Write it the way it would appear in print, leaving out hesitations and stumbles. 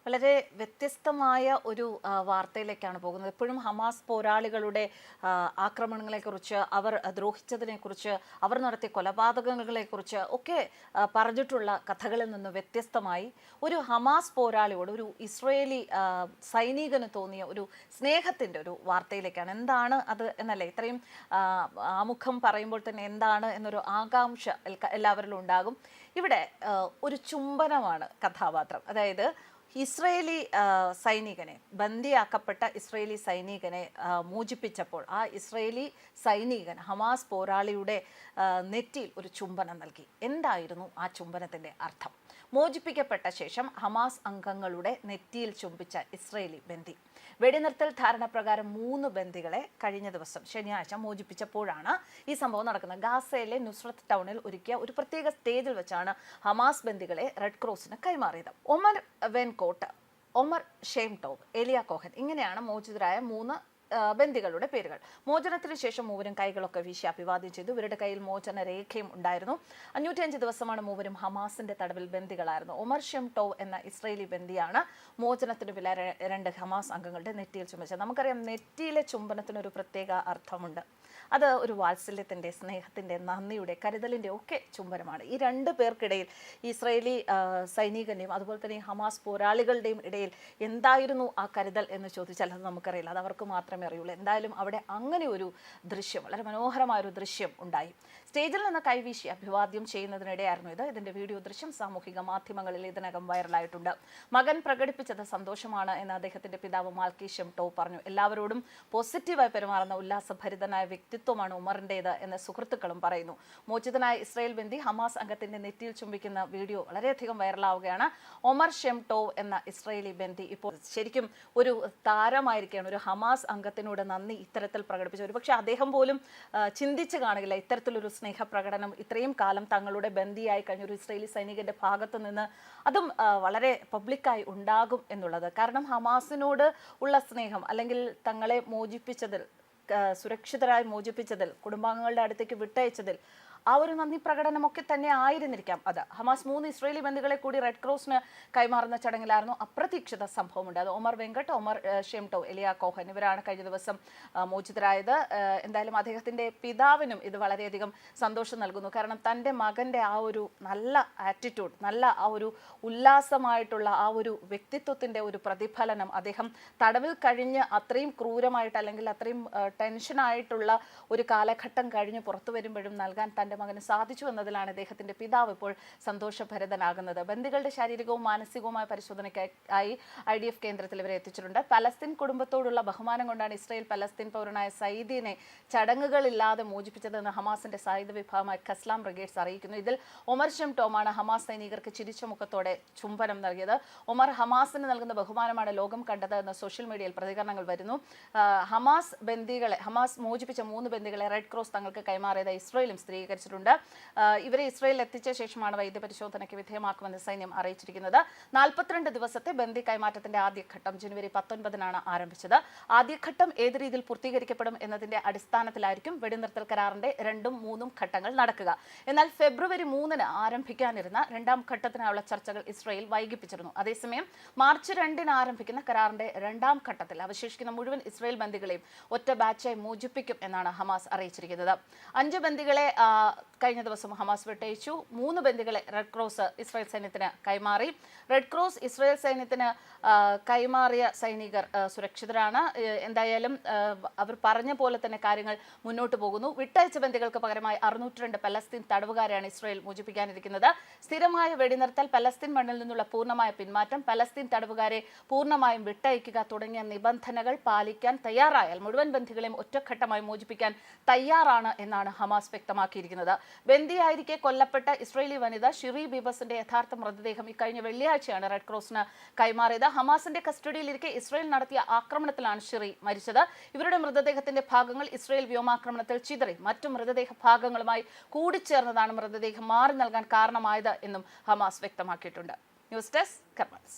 വളരെ വ്യത്യസ്തമായ ഒരു വാർത്തയിലേക്കാണ് പോകുന്നത്. എപ്പോഴും ഹമാസ് പോരാളികളുടെ ആക്രമണങ്ങളെക്കുറിച്ച്, അവർ ദ്രോഹിച്ചതിനെക്കുറിച്ച്, അവർ നടത്തിയ കൊലപാതകങ്ങളെക്കുറിച്ച് ഒക്കെ പറഞ്ഞിട്ടുള്ള കഥകളിൽ നിന്ന് വ്യത്യസ്തമായി ഒരു ഹമാസ് പോരാളിയോട്, ഒരു ഇസ്രയേലി സൈനികന് തോന്നിയ ഒരു സ്നേഹത്തിൻ്റെ ഒരു വാർത്തയിലേക്കാണ്. എന്താണ് അത് എന്നല്ലേ, ഇത്രയും ആമുഖം പറയുമ്പോൾ തന്നെ എന്താണ് എന്നൊരു ആകാംക്ഷ എല്ലാവരിലും ഉണ്ടാകും. ഇവിടെ ഒരു ചുംബനമാണ് കഥാപാത്രം. അതായത് ഇസ്രയേലി സൈനികനെ, ബന്ദിയാക്കപ്പെട്ട ഇസ്രയേലി സൈനികനെ മോചിപ്പിച്ചപ്പോൾ ആ ഇസ്രയേലി സൈനികൻ ഹമാസ് പോരാളിയുടെ നെറ്റിയിൽ ഒരു ചുംബനം നൽകി. എന്തായിരുന്നു ആ ചുംബനത്തിൻ്റെ അർത്ഥം? മോചിപ്പിക്കപ്പെട്ട ശേഷം ഹമാസ് അംഗങ്ങളുടെ നെറ്റിയിൽ ചുംബിച്ച ഇസ്രയേലി ബന്ദി. വെടിനിർത്തൽ ധാരണപ്രകാരം 3 ബന്ദികളെ കഴിഞ്ഞ ദിവസം ശനിയാഴ്ച മോചിപ്പിച്ചപ്പോഴാണ് ഈ സംഭവം നടക്കുന്നത്. ഗാസയിലെ നുസ്രത്ത് ടൗണിൽ ഒരുക്കിയ ഒരു പ്രത്യേക സ്റ്റേജിൽ വെച്ചാണ് ഹമാസ് ബന്ദികളെ റെഡ് ക്രോസിന് കൈമാറിയത്. ഒമർ വെൻകോട്ട്, ഒമർ ഷെംടോവ്, എലിയ കോഹൻ, ഇങ്ങനെയാണ് മോചിതരായ 3 ബന്ദികളുടെ പേരുകൾ. മോചനത്തിന് ശേഷം മൂവരും കൈകളൊക്കെ വീശി അഭിവാദ്യം ചെയ്തു. ഇവരുടെ കയ്യിൽ മോചന രേഖയും ഉണ്ടായിരുന്നു. 505 ദിവസമാണ് മൂവരും ഹമാസിന്റെ തടവിൽ ബന്ദികളായിരുന്നു. ഒമർ ഷെംടോവ് എന്ന ഇസ്രയേലി ബന്ദിയാണ് മോചനത്തിന് വില 2 ഹമാസ് അംഗങ്ങളുടെ നെറ്റിയിൽ ചുംബിച്ചത്. നമുക്കറിയാം, നെറ്റിയിലെ ചുംബനത്തിനൊരു പ്രത്യേക അർത്ഥമുണ്ട്. അത് ഒരു വാത്സല്യത്തിൻ്റെ, സ്നേഹത്തിൻ്റെ, നന്ദിയുടെ, കരുതലിൻ്റെ ഒക്കെ ചുംബനമാണ്. ഈ 2 പേർക്കിടയിൽ, ഇസ്രയേലി സൈനികൻ്റെയും അതുപോലെ തന്നെ ഹമാസ് പോരാളികളുടെയും ഇടയിൽ എന്തായിരുന്നു ആ കരുതൽ എന്ന് ചോദിച്ചാൽ അത് നമുക്കറിയില്ല. അത് അവർക്ക് മാത്രമേ അറിയുള്ളൂ. എന്തായാലും അവിടെ അങ്ങനെ ഒരു ദൃശ്യം, വളരെ മനോഹരമായൊരു ദൃശ്യം ഉണ്ടായി. സ്റ്റേജിൽ നിന്ന് കൈവീശി അഭിവാദ്യം ചെയ്യുന്നതിനിടെയായിരുന്നു ഇത്. ഇതിൻ്റെ വീഡിയോ ദൃശ്യം സാമൂഹിക മാധ്യമങ്ങളിൽ ഇതിനകം വൈറലായിട്ടുണ്ട്. മകൻ പ്രകടിപ്പിച്ചത് സന്തോഷമാണ് എന്ന് അദ്ദേഹത്തിൻ്റെ പിതാവ് മാൽക്കി ഷെംടോവ് പറഞ്ഞു. എല്ലാവരോടും പോസിറ്റീവായി പെരുമാറുന്ന ഉല്ലാസഭരിതനായ വ്യക്തിത്വമാണ് ഉമറിൻ്റേത് എന്ന് സുഹൃത്തുക്കളും പറയുന്നു. മോചിതനായ ഇസ്രായേൽ ബന്ദി ഹമാസ് അംഗത്തിന്റെ നെറ്റിയിൽ ചുംബിക്കുന്ന വീഡിയോ വളരെയധികം വൈറലാവുകയാണ്. ഒമർ ഷെംടോവ് എന്ന ഇസ്രായേലി ബന്ദി ഇപ്പോൾ ശരിക്കും ഒരു താരമായിരിക്കുകയാണ്. ഒരു ഹമാസ് അംഗത്തിനോട് നന്ദി ഇത്തരത്തിൽ പ്രകടിപ്പിച്ചു. ഒരുപക്ഷെ അദ്ദേഹം പോലും ചിന്തിച്ച് കാണില്ല ഇത്തരത്തിലൊരു സ്നേഹപ്രകടനം ഇത്രയും കാലം തങ്ങളുടെ ബന്ദിയായി കഴിഞ്ഞ ഒരു ഇസ്രായേലി സൈനികന്റെ ഭാഗത്തു നിന്ന്, അതും വളരെ പബ്ലിക്കായി ഉണ്ടാകും എന്നുള്ളത്. കാരണം ഹമാസിനോട് ഉള്ള സ്നേഹം, അല്ലെങ്കിൽ തങ്ങളെ മോചിപ്പിച്ചതിൽ, സുരക്ഷിതരായി മോചിപ്പിച്ചതിൽ, കുടുംബാംഗങ്ങളുടെ അടുത്തേക്ക് വിട്ടയച്ചതിൽ ആ ഒരു നന്ദി പ്രകടനമൊക്കെ തന്നെ ആയിരുന്നിരിക്കാം അത്. ഹമാസ് 3 ഇസ്രയേലി ബന്ദികളെ കൂടി റെഡ് ക്രോസിന് കൈമാറുന്ന ചടങ്ങിലായിരുന്നു അപ്രതീക്ഷിത സംഭവമുണ്ട്. അത് ഒമർ വെങ്കട്ട്, ഒമർ ഷെംടോവ്, എലിയ കോഹൻ ഇവരാണ് കഴിഞ്ഞ ദിവസം മോചിതരായത്. എന്തായാലും അദ്ദേഹത്തിൻ്റെ പിതാവിനും ഇത് വളരെയധികം സന്തോഷം നൽകുന്നു. കാരണം തൻ്റെ മകൻ്റെ ആ ഒരു നല്ല ആറ്റിറ്റ്യൂഡ്, നല്ല ആ ഒരു ഉല്ലാസമായിട്ടുള്ള ആ ഒരു വ്യക്തിത്വത്തിൻ്റെ ഒരു പ്രതിഫലനം അദ്ദേഹം തടവിൽ കഴിഞ്ഞ് അത്രയും ക്രൂരമായിട്ട്, അല്ലെങ്കിൽ അത്രയും ടെൻഷനായിട്ടുള്ള ഒരു കാലഘട്ടം കഴിഞ്ഞ് പുറത്തു വരുമ്പോഴും നൽകാൻ തൻ്റെ മകന് സാധിച്ചു എന്നതിലാണ് അദ്ദേഹത്തിന്റെ പിതാവ് ഇപ്പോൾ സന്തോഷഭരിതനാകുന്നത്. ബന്ദികളുടെ ശാരീരികവും മാനസികവുമായ പരിശോധനയ്ക്കായി IDF കേന്ദ്രത്തിൽ ഇവരെ എത്തിച്ചിട്ടുണ്ട്. പലസ്തീൻ കുടുംബത്തോടുള്ള ബഹുമാനം കൊണ്ടാണ് ഇസ്രായേൽ പലസ്തീൻ പൗരനായ സയ്യിദിനെ ചടങ്ങുകളില്ലാതെ മോചിപ്പിച്ചതെന്ന് ഹമാസിന്റെ സായുധ വിഭാഗമായ ഖസ്ലാം ബ്രിഗേഡ്സ് അറിയിക്കുന്നു. ഇതിൽ ഒമർ ഷെംടോവാണ് ഹമാസ് സൈനികർക്ക് ചിരിച്ച മുഖത്തോടെ ചുംബനം നൽകിയത്. ഒമർ ഹമാസിന് നൽകുന്ന ബഹുമാനമാണ് ലോകം കണ്ടത് എന്ന് സോഷ്യൽ മീഡിയയിൽ പ്രതികരണങ്ങൾ വരുന്നു. ഹമാസ് മോചിപ്പിച്ച 3 ബന്ദികളെ റെഡ് ക്രോസ് തങ്ങൾക്ക് കൈമാറിയത് ഇസ്രായേലും സ്ഥിരീകരിച്ചിട്ടുണ്ട്. ഇവരെ ഇസ്രായേലിൽ എത്തിച്ച ശേഷമാണ് വൈദ്യപരിശോധനയ്ക്ക് വിധേയമാക്കുമെന്ന് സൈന്യം അറിയിച്ചിരിക്കുന്നത്. 42 ദിവസത്തെ ബന്ദി കൈമാറ്റത്തിന്റെ ആദ്യഘട്ടം ജനുവരി 19-നാണ് ആരംഭിച്ചത്. ആദ്യഘട്ടം ഏത് രീതിയിൽ പൂർത്തീകരിക്കപ്പെടും എന്നതിന്റെ അടിസ്ഥാനത്തിലായിരിക്കും വെടിനിർത്തൽ കരാറിന്റെ 2ഉം 3ഉം ഘട്ടങ്ങൾ നടക്കുക. എന്നാൽ ഫെബ്രുവരി 3-ന് ആരംഭിക്കാനിരുന്ന 2ാം ഘട്ടത്തിനായുള്ള ചർച്ചകൾ ഇസ്രായേൽ വൈകിപ്പിച്ചിരുന്നു. അതേസമയം മാർച്ച് 2-ന് ആരംഭിക്കുന്ന കരാറിന്റെ 2ാം ഘട്ടത്തിൽ അവശേഷിക്കുന്ന മുഴുവൻ ഇസ്രായേൽ ബന്ദികളെയും ഒറ്റ ബാച്ചായി മോചിപ്പിക്കും എന്നാണ് ഹമാസ് അറിയിച്ചിരിക്കുന്നത്. 5 ബന്ദികളെ കഴിഞ്ഞ ദിവസം ഹമാസ് വിട്ടയച്ചു. 3 ബന്ദികളെ റെഡ് ക്രോസ് ഇസ്രായേൽ സൈന്യത്തിന് കൈമാറി. റെഡ് ക്രോസ് ഇസ്രായേൽ സൈന്യത്തിന് കൈമാറിയ സൈനികർ സുരക്ഷിതരാണ്. എന്തായാലും അവർ പറഞ്ഞ പോലെ തന്നെ കാര്യങ്ങൾ മുന്നോട്ട് പോകുന്നു. വിട്ടയച്ച ബന്ദികൾക്ക് പകരമായി 602 പലസ്തീൻ തടവുകാരെയാണ് ഇസ്രായേൽ മോചിപ്പിക്കാനിരിക്കുന്നത്. സ്ഥിരമായ വെടിനിർത്തൽ, പലസ്തീൻ മണ്ണിൽ നിന്നുള്ള പൂർണ്ണമായ പിന്മാറ്റം, പലസ്തീൻ തടവുകാരെ പൂർണ്ണമായും വിട്ടയക്കുക തുടങ്ങിയ നിബന്ധനകൾ പാലിക്കാൻ തയ്യാറായാൽ മുഴുവൻ ബന്ദികളെയും ഒറ്റഘട്ടമായി മോചിപ്പിക്കാൻ തയ്യാറാണ് എന്നാണ് ഹമാസ് വ്യക്തമാക്കിയിരിക്കുന്നത്. ബന്ദിയായിരിക്കെ കൊല്ലപ്പെട്ട ഇസ്രായേലി വനിത ഷിറി ബീബസിന്റെ യഥാർത്ഥ മൃതദേഹം ഇക്കഴിഞ്ഞ വെള്ളിയാഴ്ചയാണ് റെഡ് ക്രോസിന് കൈമാറിയത്. ഹമാസിന്റെ കസ്റ്റഡിയിലിരിക്കെ ഇസ്രായേൽ നടത്തിയ ആക്രമണത്തിലാണ് ഷിറി മരിച്ചത്. ഇവരുടെ മൃതദേഹത്തിന്റെ ഭാഗങ്ങൾ ഇസ്രായേൽ വ്യോമാക്രമണത്തിൽ ചിതറി മറ്റു മൃതദേഹ ഭാഗങ്ങളുമായി കൂടിച്ചേർന്നതാണ് മൃതദേഹം മാറി നൽകാൻ കാരണമായത് എന്നും ഹമാസ് വ്യക്തമാക്കിയിട്ടുണ്ട്. News desk കർമ്മസ്.